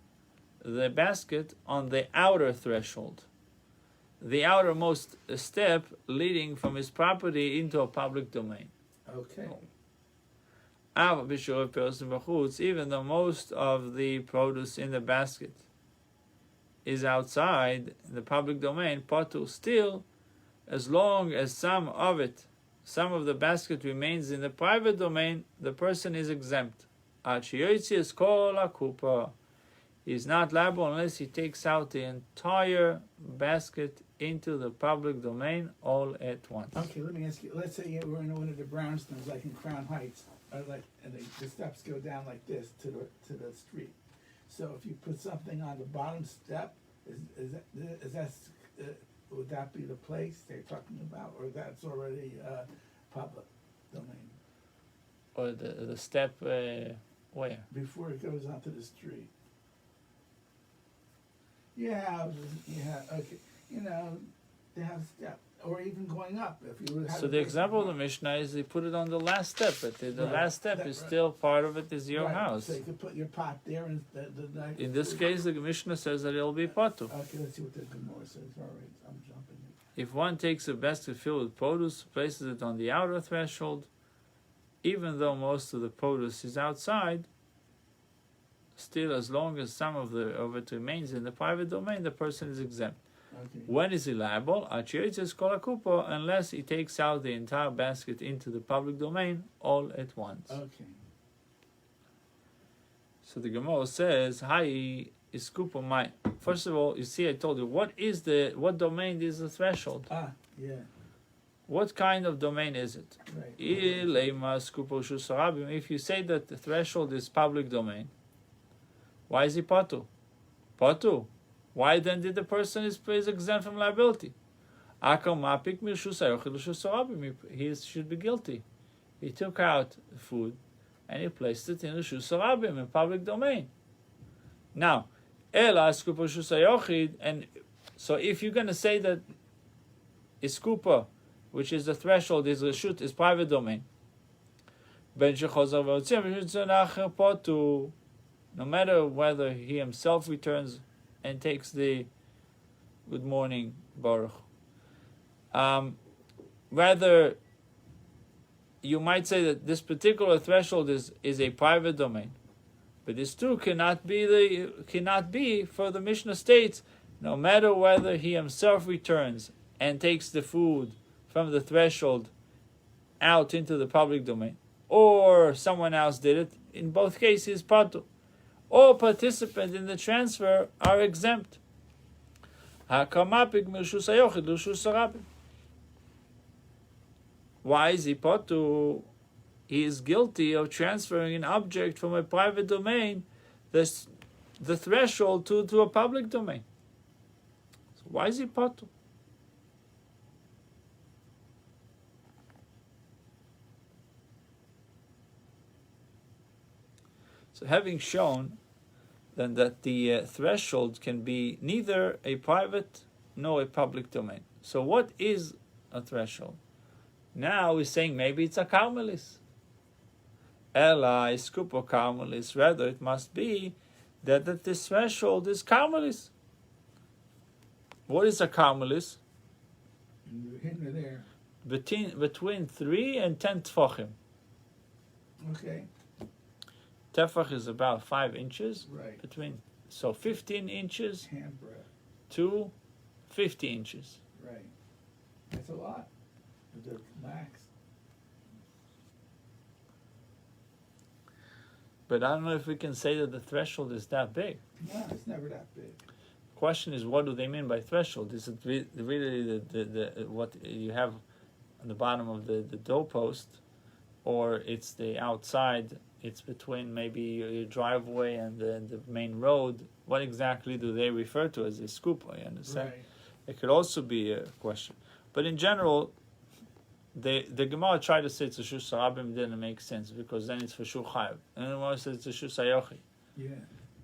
the basket on the outer threshold, the outermost step leading from his property into a public domain. Okay. Even though most of the produce in the basket is outside the public domain, potu, still, as long as some of the basket remains in the private domain, the person is exempt. He is not liable unless he takes out the entire basket into the public domain all at once. Okay, let me ask you. Let's say we're in one of the brownstones, like in Crown Heights, and the steps go down like this to the street. So if you put something on the bottom step, is that would that be the place they're talking about, or that's already public domain? Or the step where? Before it goes onto the street. Yeah, okay. They have step, or even going up. If you would have So the example of the Mishnah is they put it on the last step, but the Right. last step That- is right. still part of it is your Right, house. So you could put your pot there, and the night. In this case, the Mishnah says that it'll be patu. Okay, let's see what the Gemara says. All right, I'm jumping. If one takes a basket filled with produce, places it on the outer threshold, even though most of the produce is outside, still as long as some of it remains in the private domain, the person is exempt. Okay. When is he liable? Unless he takes out the entire basket into the public domain all at once. Okay. So the Gemara says, "Hi is kupo my." First of all, you see, I told you what domain is the threshold? Yeah. What kind of domain is it? Right. If you say that the threshold is public domain, why is he patu? Patu. Why then did the person is exempt from liability? He should be guilty. He took out food and he placed it in the Shus Harabim, in public domain. Now, and so if you're going to say that iskupa, which is the threshold, is reshut, is private domain, no matter whether he himself returns and takes the good morning Baruch. Rather, you might say that this particular threshold is a private domain, but this too cannot be, for the Mishnah states, no matter whether he himself returns and takes the food from the threshold out into the public domain, or someone else did it. In both cases, patu. All participants in the transfer are exempt. Why is he patu? He is guilty of transferring an object from a private domain, the threshold, to a public domain. So why is he patu? So having shown then that the threshold can be neither a private nor a public domain. So what is a threshold? Now we're saying maybe it's a Carmelis. Ella is Kupo Carmelis. Rather, it must be that this threshold is Carmelis. What is a Carmelis? Hitting there. Between 3 and 10 tefachim. Okay. Tefach is about 5 inches. Right. So 15 inches Handbreadth. to 50 inches. Right. That's a lot. The max. But I don't know if we can say that the threshold is that big. No, it's never that big. The question is, what do they mean by threshold? Is it really the what you have on the bottom of the doorpost, or it's the outside? It's between maybe your driveway and the main road. What exactly do they refer to as a scoop? I understand. Right. It could also be a question. But in general, the Gemara tried to say it's a Shus Harabim, didn't make sense, because then it's for Shul Chayav. And the Gemara says it's a Shus Hayochi. Yeah.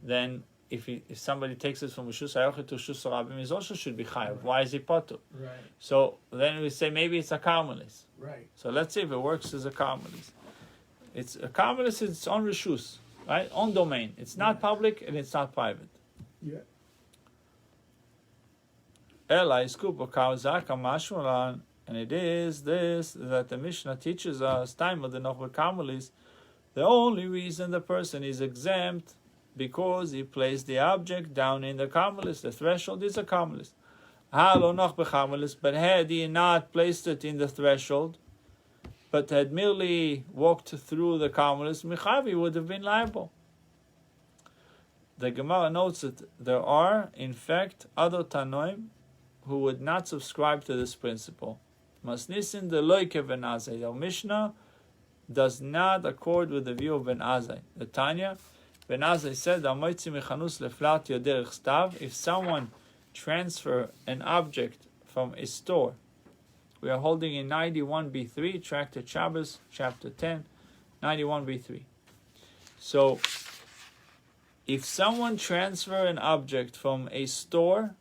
Then if somebody takes it from a Shus Hayochi to Shus Harabim, he also should be Chayav. Why is he Potu? Right. So then we say maybe it's a Carmelis. Right. So let's see if it works as a Carmelis. It's a Carmelis, it's on Rishus, right? On domain. It's not public and it's not private. Yeah. Ela is kupo kauzaka mashmalan, and it is this that the Mishnah teaches us. Time of the Nochber Carmelis, the only reason the person is exempt because he placed the object down in the Carmelis. The threshold is a Carmelis. Halo Nochber Carmelis, but had he not placed it in the threshold, but had merely walked through the Carmelis, Michavi would have been liable. The Gemara notes that there are, in fact, other Tanoim who would not subscribe to this principle. Masnisin de loike ben Azai. The Mishnah does not accord with the view of Ben Azai. The Tanya, Ben Azai said, if someone transfer an object from a store. We are holding in 91b3, Tractate Shabbos, chapter 10, 91b3. So, if someone transfer an object from a store,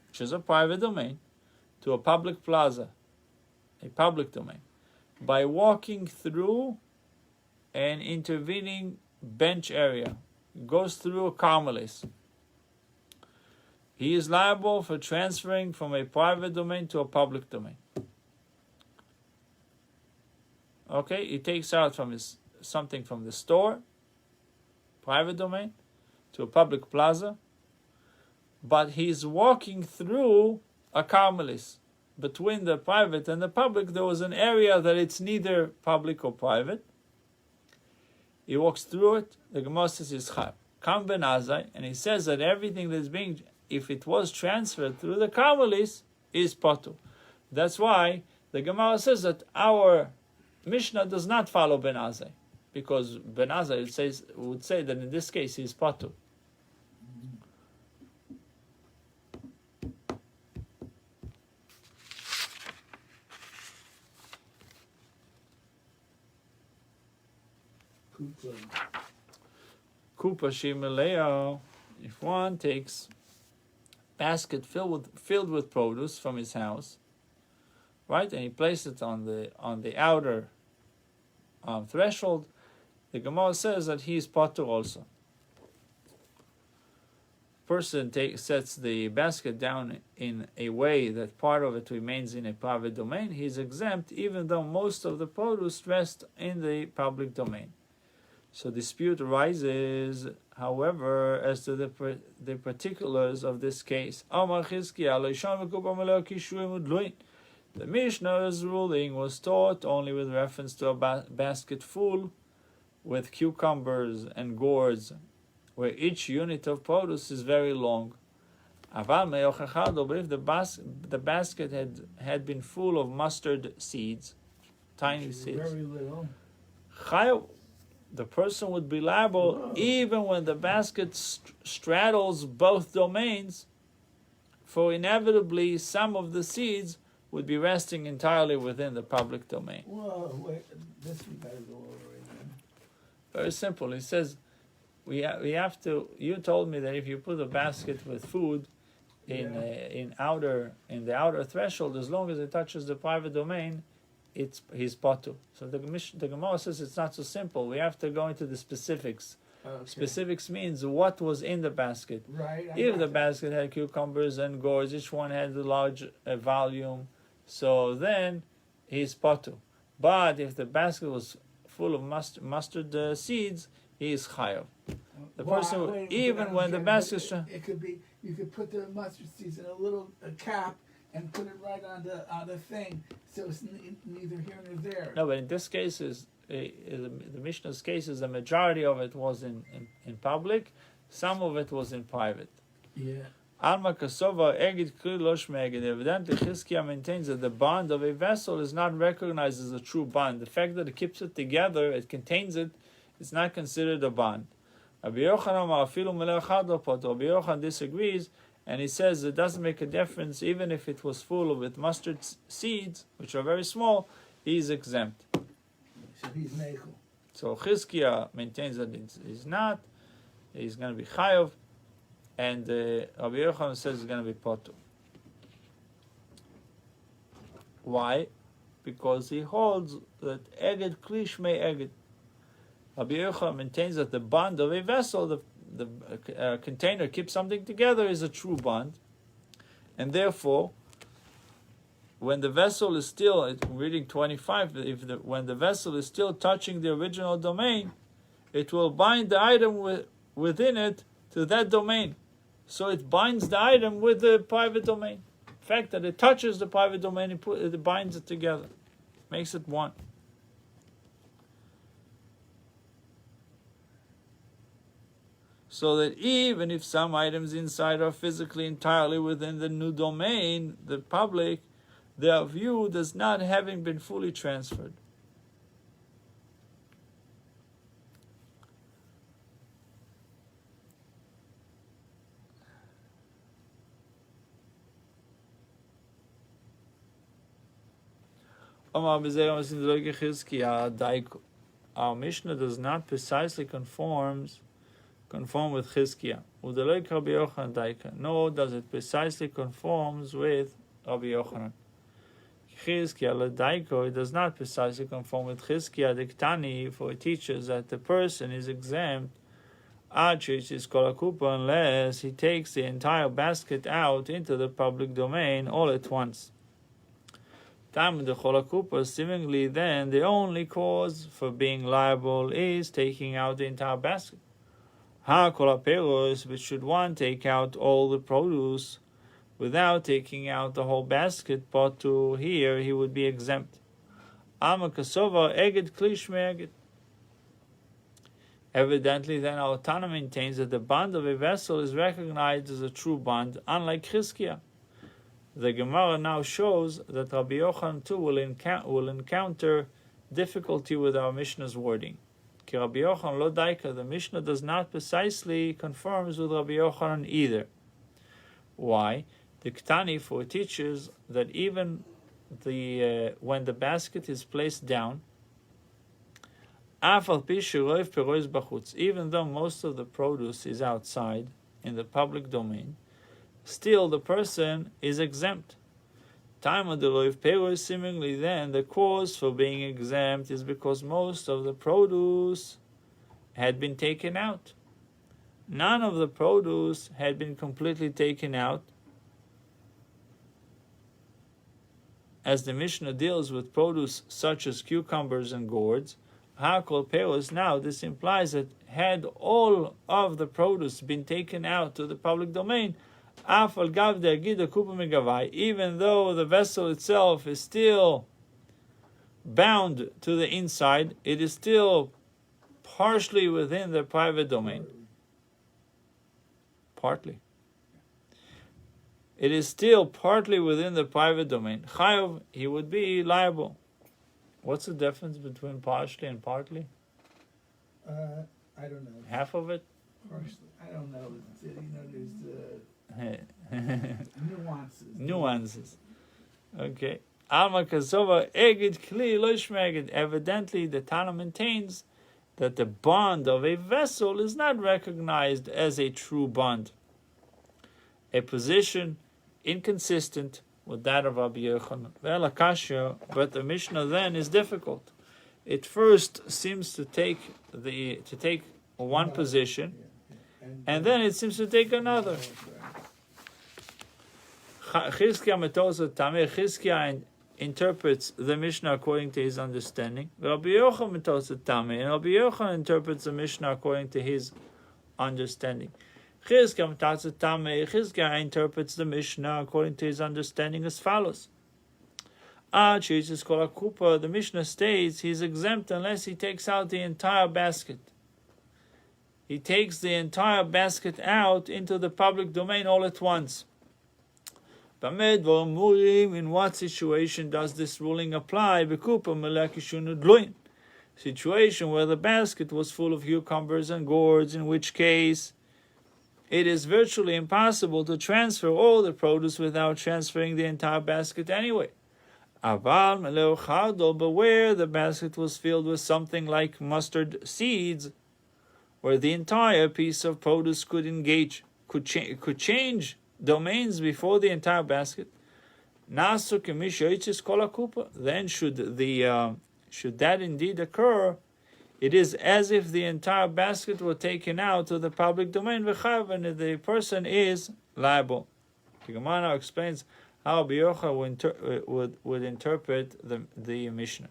which is a private domain, to a public plaza, a public domain, by walking through an intervening bench area, goes through a Carmelis, he is liable for transferring from a private domain to a public domain. Okay, he takes out from something from the store, private domain, to a public plaza, but he's walking through a Carmelis. Between the private and the public, there was an area that it's neither public or private. He walks through it. The Gemara says is chayv. Kam ben Azai, and he says that everything that's being, if it was transferred through the Carmelis, is potu. That's why the Gemara says that our Mishnah does not follow Ben Azai, because Ben Azai would say that in this case he is potu. Kupa Shimeleo. If one takes basket filled with produce from his house, right, and he places it on the outer threshold, the Gemara says that he is potur also. Person sets the basket down in a way that part of it remains in a private domain. He is exempt, even though most of the produce rests in the public domain. So dispute arises, however, as to the particulars of this case. The Mishnah's ruling was taught only with reference to a basket full with cucumbers and gourds, where each unit of produce is very long. But if the basket had been full of mustard seeds, tiny seeds, very little, the person would be liable even when the basket straddles both domains, for inevitably some of the seeds would be resting entirely within the public domain. Whoa, wait, this we gotta go over again. Very simple. He says, we have to. You told me that if you put a basket with food in the outer threshold, as long as it touches the private domain, he's potu. So the Gemara says it's not so simple. We have to go into the specifics. Okay. Specifics means what was in the basket. Right. If the basket had cucumbers and gourds, each one had a large volume, so then he's potu. But if the basket was full of mustard seeds, he is chayav. The person, even when the basket, it could be, you could put the mustard seeds in a cap and put it right on the thing, so it's neither here nor there. No, but in this case, the Mishnah's case is the majority of it was in public, some of it was in private. Yeah. Alma Kasova Egid Krilosh Megid. Evidently, Chizkiah maintains that the bond of a vessel is not recognized as a true bond. The fact that it keeps it together, it contains it, is not considered a bond. Rabbi Yochanan disagrees, and he says it doesn't make a difference even if it was full with mustard seeds, which are very small. He's exempt. So he's Neichel. So Chizkiah maintains that he's not. He's going to be chayav, and Rabbi Yochanan says he's going to be potur. Why? Because he holds that eged klish may eged. Rabbi Yochanan maintains that the bond of a vessel, the container keeps something together, is a true bond, and therefore, when the vessel is still, reading 25, when the vessel is still touching the original domain, it will bind the item within it to that domain. So it binds the item with the private domain. The fact that it touches the private domain, it binds it together, makes it one. So that even if some items inside are physically entirely within the new domain, the public, they are viewed as not having been fully transferred. Our Mishnah does not precisely conform with Chizkiah. Nor does it precisely conforms with Rabbi Yochanan. It does not precisely conform with Chizkiah Diktani, for it teaches that the person is exempt unless he takes the entire basket out into the public domain all at once. Seemingly then the only cause for being liable is taking out the entire basket. But should one take out all the produce without taking out the whole basket, but to here he would be exempt. Evidently then our Tana maintains that the bond of a vessel is recognized as a true bond, unlike Chizkiah. The Gemara now shows that Rabbi Yochanan too will encounter difficulty with our Mishnah's wording. Ki Rabbi Yochanan lo daika, the Mishnah does not precisely conforms with Rabbi Yochanan either. Why? The Ktani, for it teaches that even when the basket is placed down, even though most of the produce is outside in the public domain, still the person is exempt. Time of the roiv peros, seemingly then the cause for being exempt is because most of the produce had been taken out. None of the produce had been completely taken out. As the Mishnah deals with produce such as cucumbers and gourds, hakol peros, now this implies that had all of the produce been taken out to the public domain, even though the vessel itself is still bound to the inside, it is still partially within the private domain. Partly. It is still partly within the private domain. Chayav, he would be liable. What's the difference between partially and partly? I don't know. Half of it? Partially. I don't know. There's nuances. Nuances. Okay. Alma Kazova Egid Kli Loishmegid. Evidently, the Tana maintains that the bond of a vessel is not recognized as a true bond. A position inconsistent with that of Rabbi Yochanan. But the Mishnah then is difficult. It first seems to take one position, and then it seems to take another. Chizkiah interprets the Mishnah according to his understanding. Rabbi Yochanan interprets the Mishnah according to his understanding. Chizkiah interprets the Mishnah according to his understanding as follows. The Mishnah states he is exempt unless he takes out the entire basket. He takes the entire basket out into the public domain all at once. In what situation does this ruling apply? Situation where the basket was full of cucumbers and gourds, in which case it is virtually impossible to transfer all the produce without transferring the entire basket anyway. But where the basket was filled with something like mustard seeds, where the entire piece of produce could change domains before the entire basket, then should that indeed occur, it is as if the entire basket were taken out to the public domain, and the person is liable. The Gemara now explains how Rabbi Yochanan would interpret the Mishnah.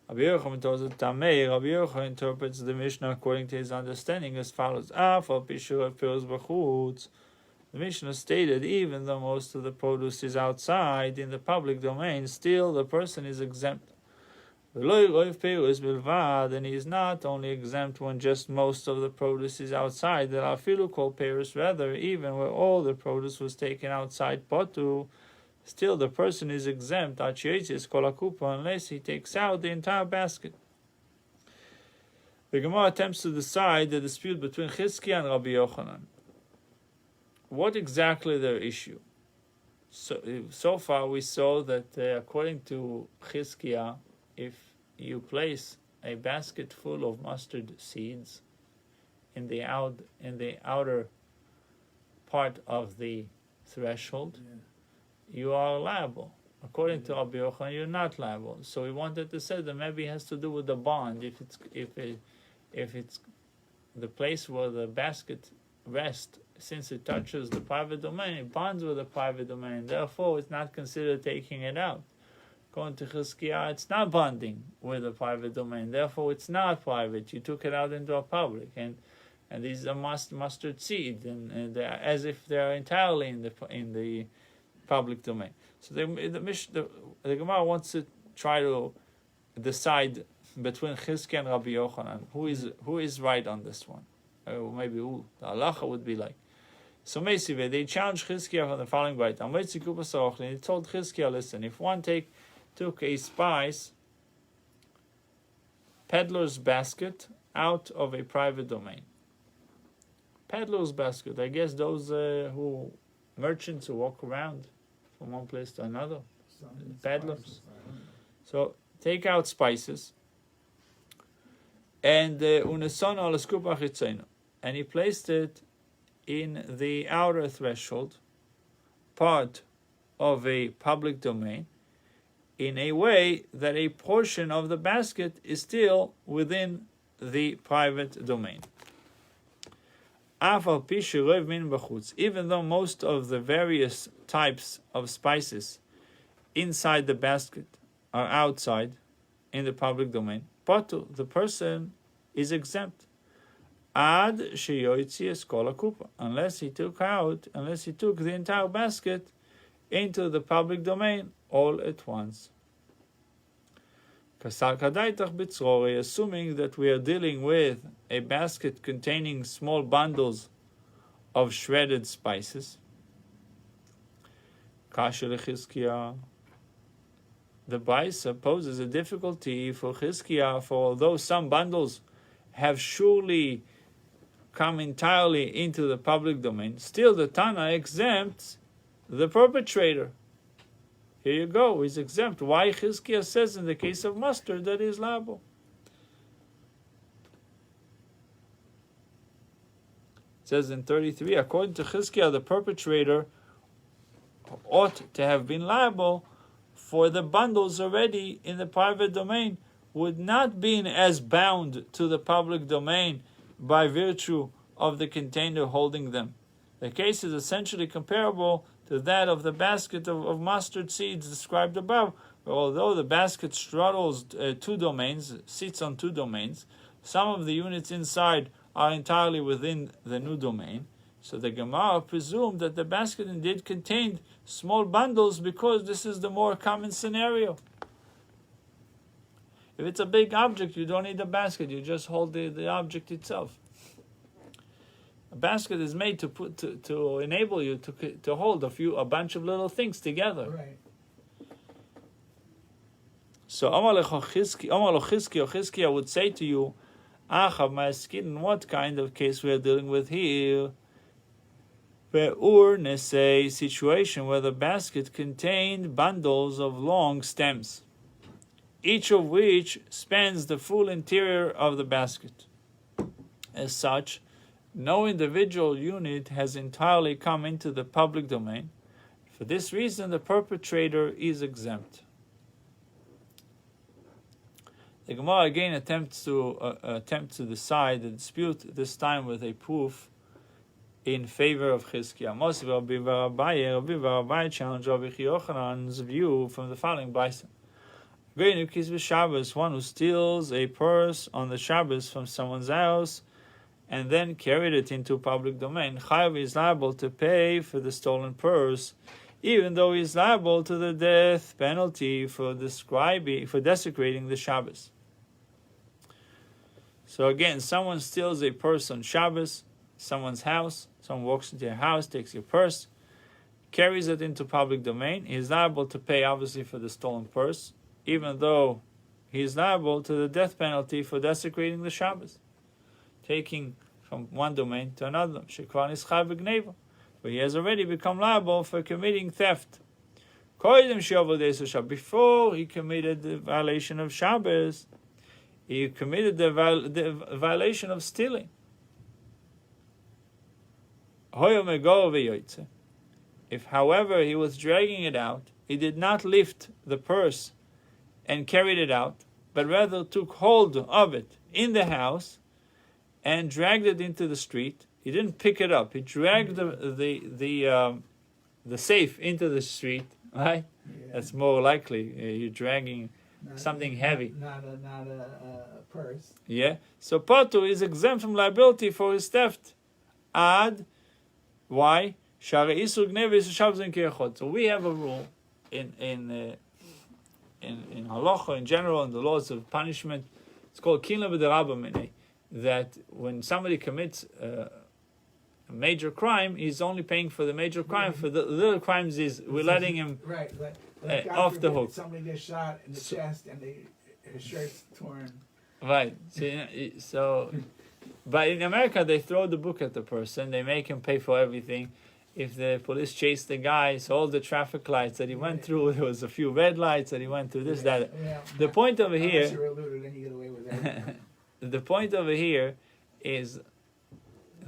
Rabbi Yochanan interprets the Mishnah according to his understanding as follows. The Mishnah stated, even though most of the produce is outside in the public domain, still the person is exempt. And he is not only exempt when just most of the produce is outside, that afilu kol peris, rather, even where all the produce was taken outside potu, still the person is exempt unless he takes out the entire basket. The Gemara attempts to decide the dispute between Chizkiah and Rabbi Yochanan. What exactly their issue? So far we saw that according to Chizkiah, if you place a basket full of mustard seeds in the outer part of the threshold, you are liable. According to Rabbi Yochanan, you're not liable. So we wanted to say that maybe it has to do with the bond. If it's the place where the basket rests, since it touches the private domain, it bonds with the private domain. Therefore, it's not considered taking it out. According to Chizkiah, it's not bonding with the private domain. Therefore, it's not private. You took it out into a public, and these are mustard seeds, and they're as if they are entirely in the public domain. So the Gemara wants to try to decide between Chizkiah and Rabbi Yochanan who is right on this one. Or maybe the halacha would be like. So basically, they challenged Chizkiah from the following right. And he told Chizkiah, listen, if one took a spice peddler's basket out of a private domain. Peddler's basket, I guess those merchants who walk around from one place to another, peddlers. So take out spices, and and he placed it in the outer threshold, part of a public domain, in a way that a portion of the basket is still within the private domain. Even though most of the various types of spices inside the basket are outside in the public domain, the person is exempt. Unless he took the entire basket into the public domain all at once. Assuming that we are dealing with a basket containing small bundles of shredded spices, the Baisa poses a difficulty for Chizkiah, for although some bundles have surely come entirely into the public domain, still the Tana exempts the perpetrator. Here you go, he's exempt. Why Chizkiah says in the case of mustard that he's liable? It says in 33, according to Chizkiah, the perpetrator ought to have been liable for the bundles already in the private domain, would not be as bound to the public domain by virtue of the container holding them. The case is essentially comparable to that of the basket of mustard seeds described above, where although the basket straddles two domains, sits on two domains, some of the units inside are entirely within the new domain. So the Gemara presumed that the basket indeed contained small bundles because this is the more common scenario. If it's a big object, you don't need a basket, you just hold the object itself. A basket is made to enable you to hold a bunch of little things together. Right. So Chizkiah would say to you, Achav Ma'askin, what kind of case we are dealing with here? A situation where the basket contained bundles of long stems, each of which spans the full interior of the basket. As such, no individual unit has entirely come into the public domain. For this reason, the perpetrator is exempt. The Gemara again attempts to decide the dispute, this time with a proof in favor of Chizkiah. Most of Rabbi Amitay challenged Rabbi Yochanan's view from the following Baisa. One who steals a purse on the Shabbos from someone's house and then carried it into public domain, Chayav is liable to pay for the stolen purse, even though he is liable to the death penalty for desecrating the Shabbos. So again, someone steals a purse on Shabbos, someone's house, someone walks into your house, takes your purse, carries it into public domain. He is liable to pay, obviously, for the stolen purse, even though he is liable to the death penalty for desecrating the Shabbos, taking from one domain to another. Shekvan is chai v'gneva, but he has already become liable for committing theft Before he committed the violation of Shabbos, he committed the violation of stealing. If, however, he was dragging it out, he did not lift the purse and carried it out, but rather took hold of it in the house and dragged it into the street. He didn't pick it up. He dragged the safe into the street. Right? Yeah. That's more likely. You're dragging something heavy. Not a purse. Yeah. So Patu is exempt from liability for his theft. Ad. Why? So we have a rule in halacha in general, in the laws of punishment. It's called kinla b'derabamene, that when somebody commits a major crime, he's only paying for the major crime. For the little crimes, we're letting him off the hook. Somebody gets shot in the chest and his shirt's torn. Right. So, but in America, they throw the book at the person. They make him pay for everything. If the police chased the guy, so all the traffic lights that he went through, there was a few red lights that he went through, this, that. Yeah. The point over here, you're eluded, then you get away with everything. the point over here is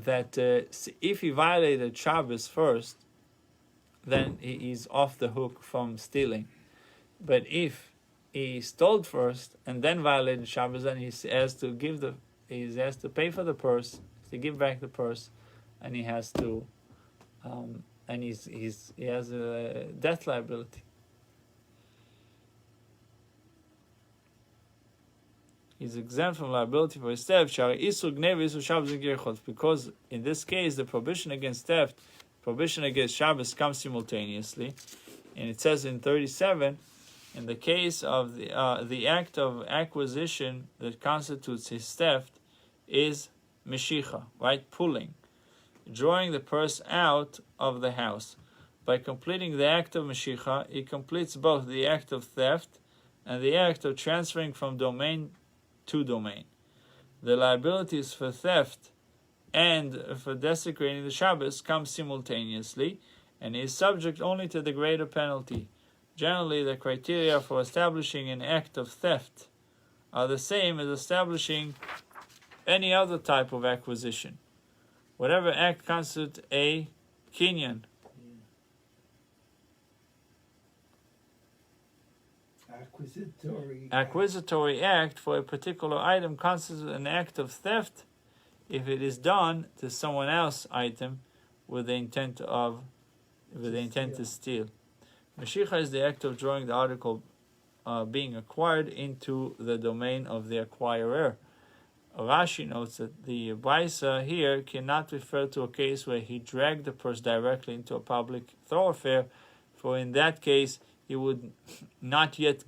that if he violated Shabbos first, then he's off the hook from stealing. But if he stole first and then violated Shabbos, then he has to pay for the purse, to give back the purse, and he has to. And he has a death liability. He's exempt from liability for his theft. Because in this case, the prohibition against theft, prohibition against Shabbos comes simultaneously, and it says in 37, in the case of the act of acquisition that constitutes his theft is meshicha, right, pulling. Drawing the purse out of the house. By completing the act of Mashiach, he completes both the act of theft and the act of transferring from domain to domain. The liabilities for theft and for desecrating the Shabbos come simultaneously, and he is subject only to the greater penalty. Generally, the criteria for establishing an act of theft are the same as establishing any other type of acquisition. Whatever act constitutes a kinyan. Acquisitory act for a particular item constitutes an act of theft if it is done to someone else's item with the intent to steal. Mashiach is the act of drawing the article being acquired into the domain of the acquirer. Rashi notes that the Baisa here cannot refer to a case where he dragged the purse directly into a public thoroughfare, for in that case he would not yet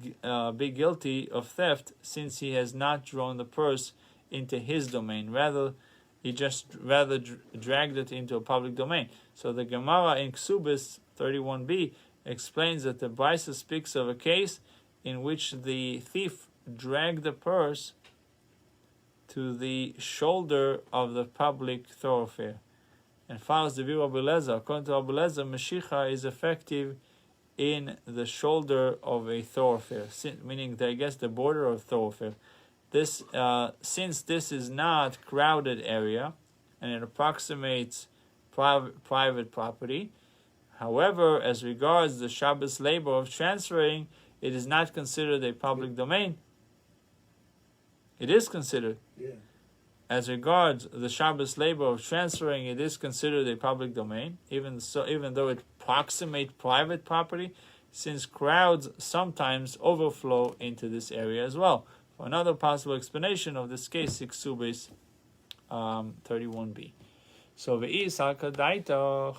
be guilty of theft, since he has not drawn the purse into his domain. Rather, he dragged it into a public domain. So the Gemara in Ksubis 31b explains that the Baisa speaks of a case in which the thief dragged the purse to the shoulder of the public thoroughfare. And follows the view of Rabbi Lezer. According to Rabbi Lezer, Mashiach is effective in the shoulder of a thoroughfare, meaning the border of thoroughfare. This, since this is not crowded area, and it approximates private property. However, as regards the Shabbos labor of transferring, it is not considered a public domain. It is considered. Yeah. As regards the Shabbos labor of transferring, it is considered a public domain, even though it approximates private property, since crowds sometimes overflow into this area as well. For another possible explanation of this case, Ksubis 31b. So ve'is hakadaitach.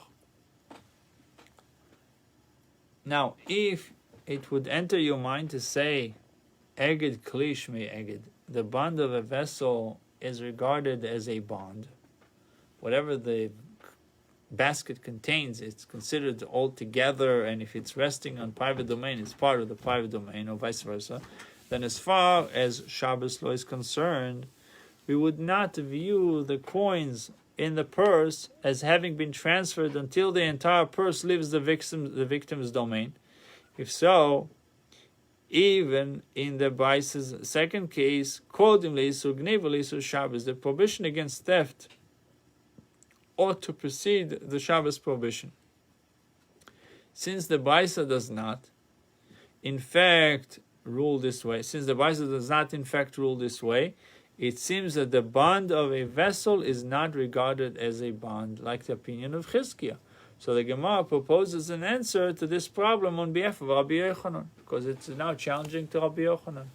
Now, if it would enter your mind to say, Eged klish me eged, the bond of a vessel is regarded as a bond. Whatever the basket contains, it's considered all together, and if it's resting on private domain, it's part of the private domain, or vice versa. Then as far as Shabbos law is concerned, we would not view the coins in the purse as having been transferred until the entire purse leaves the victim's domain. If so, even in the Baisa's second case, the prohibition against theft ought to precede the Shabbos prohibition. Since the Baisa does not, in fact, rule this way, it seems that the bond of a vessel is not regarded as a bond, like the opinion of Chizkiah. So the Gemara proposes an answer to this problem on behalf of Rabbi Yochanan, because it's now challenging to Rabbi Yochanan.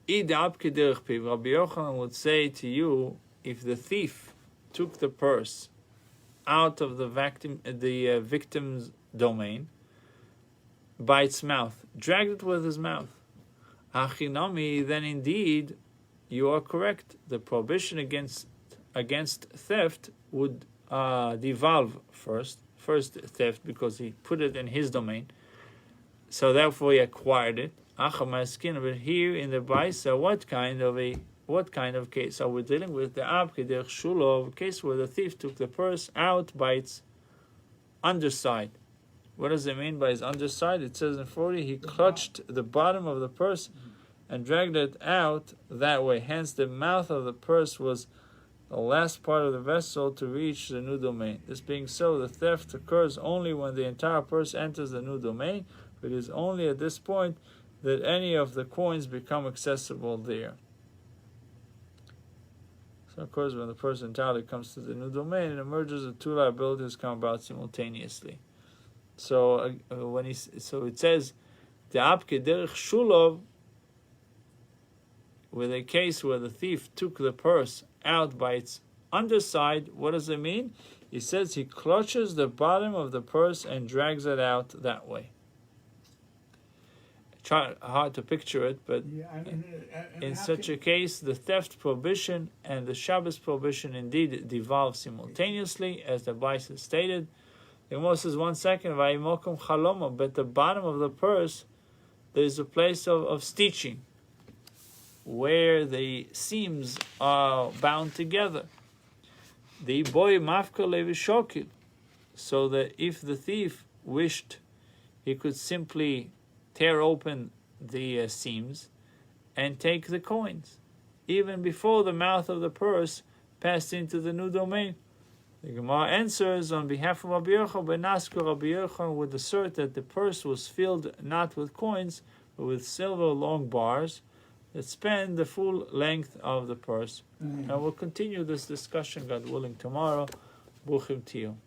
Rabbi Yochanan would say to you, if the thief took the purse out of the victim's domain by its mouth, dragged it with his mouth, Achinami, then indeed you are correct. The prohibition against theft would devolve first theft, because he put it in his domain, so therefore he acquired it. But here in the Baisa, what kind of case are we dealing with? The Abkeder Shulov case where the thief took the purse out by its underside. What does it mean by his underside? It says in 40, he clutched the bottom of the purse and dragged it out that way. Hence, the mouth of the purse was the last part of the vessel to reach the new domain. This being so, the theft occurs only when the entire purse enters the new domain, but it is only at this point that any of the coins become accessible there. So, of course, when the purse entirely comes to the new domain, it emerges that two liabilities come about simultaneously. So it says the Abke Derech Shulov, with a case where the thief took the purse out by its underside. What does it mean? He says he clutches the bottom of the purse and drags it out that way. Hard to picture it, but in such a case, the theft prohibition and the Shabbos prohibition indeed devolve simultaneously, as the Baisa stated. The Gemara says, 1 second, Vayimokum Chaloma, but the bottom of the purse, there is a place of stitching, where the seams are bound together. The boy Mafka Levi Shokil, so that if the thief wished, he could simply tear open the seams and take the coins, even before the mouth of the purse passed into the new domain. The Gemara answers on behalf of Rabbi Yochanan, Benaske Rabbi Yochanan would assert that the purse was filled not with coins, but with silver long bars that span the full length of the purse. And we'll continue this discussion, God willing, tomorrow. Buchim Tiyum.